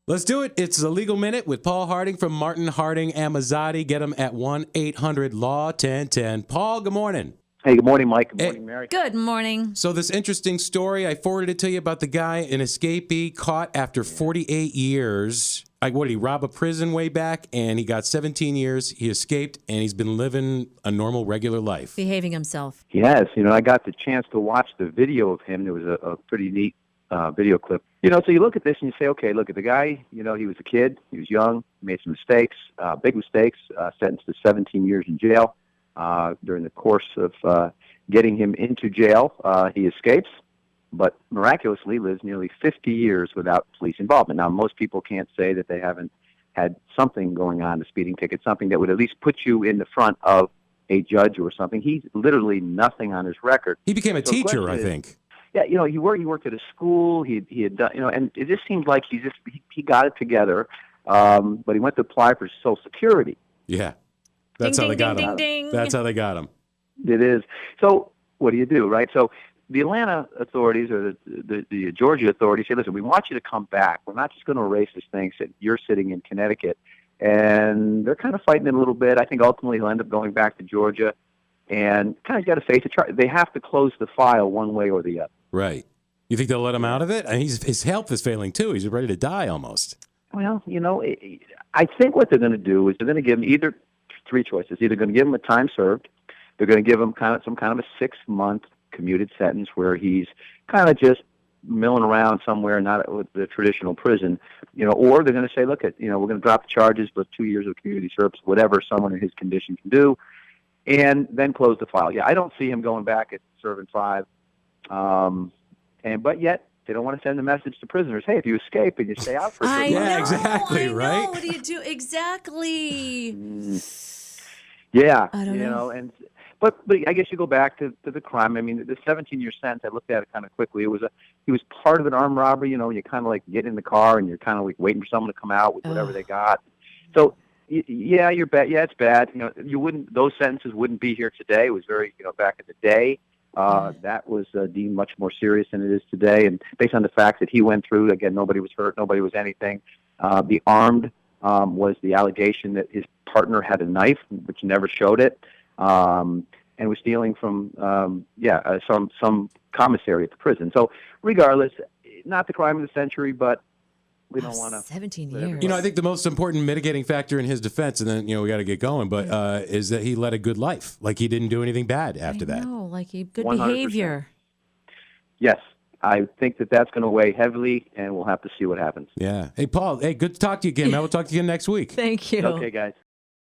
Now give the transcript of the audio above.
Let's do it. It's a Legal Minute with Paul Harding from Martin Harding and Mazzotti. Get them at 1-800-LAW-1010. Paul, good morning. Hey, good morning, Mike. Good morning, Mary. Good morning. So this interesting story, I forwarded it to you about the guy, an escapee, caught after 48 years. What did he rob a prison way back? And he got 17 years. He escaped, and he's been living a normal, regular life. Behaving himself. Yes, I got the chance to watch the video of him. There was a pretty neat video clip. So you look at this and you say, okay, look at the guy. He was a kid. He was young, made some mistakes, big mistakes, sentenced to 17 years in jail. During the course of getting him into jail, he escapes, but miraculously lives nearly 50 years without police involvement. Now, most people can't say that they haven't had something going on, a speeding ticket, something that would at least put you in the front of a judge or something. He's literally nothing on his record. He became a teacher, I think. Yeah, he worked at a school. He had done, and it just seemed like he got it together. But he went to apply for Social Security. Yeah, that's how they got him. That's how they got him. It is. So what do you do, right? So the Atlanta authorities or the Georgia authorities say, listen, we want you to come back. We're not just going to erase this thing. So you're sitting in Connecticut. And they're kind of fighting it a little bit. I think ultimately he'll end up going back to Georgia and kind of got to face the charge. They have to close the file one way or the other. Right. You think they'll let him out of it? I mean, his health is failing, too. He's ready to die almost. Well, I think what they're going to do is they're going to give him either three choices. Either going to give him a time served. They're going to give him some kind of a 6-month commuted sentence where he's kind of just milling around somewhere, not with the traditional prison, or they're going to say, look, we're going to drop the charges, but 2 years of community service, whatever someone in his condition can do, and then close the file. Yeah, I don't see him going back at serving 5. But yet they don't want to send a message to prisoners. Hey, if you escape and you stay out for a I good know, while. Yeah, exactly, right? What do you do? Exactly. Yeah, I don't know. But I guess you go back to the crime. I mean, the 17-year sentence, I looked at it kind of quickly. He was part of an armed robbery. You kind of like get in the car and you're kind of like waiting for someone to come out with whatever they got. So yeah, you're bad. Yeah, it's bad. Those sentences wouldn't be here today. It was very, back in the day. That was deemed much more serious than it is today. And based on the fact that he went through, again, nobody was hurt, nobody was anything. The armed was the allegation that his partner had a knife, which never showed it, and was stealing from, some commissary at the prison. So regardless, not the crime of the century, but we don't want to. 17 years. I think the most important mitigating factor in his defense, and then, we got to get going, but is that he led a good life. Like he didn't do anything bad after that. No, like good 100%. behavior. Yes. I think that's going to weigh heavily, and we'll have to see what happens. Yeah. Hey, Paul, good to talk to you again. I will talk to you again next week. Thank you. Okay, guys.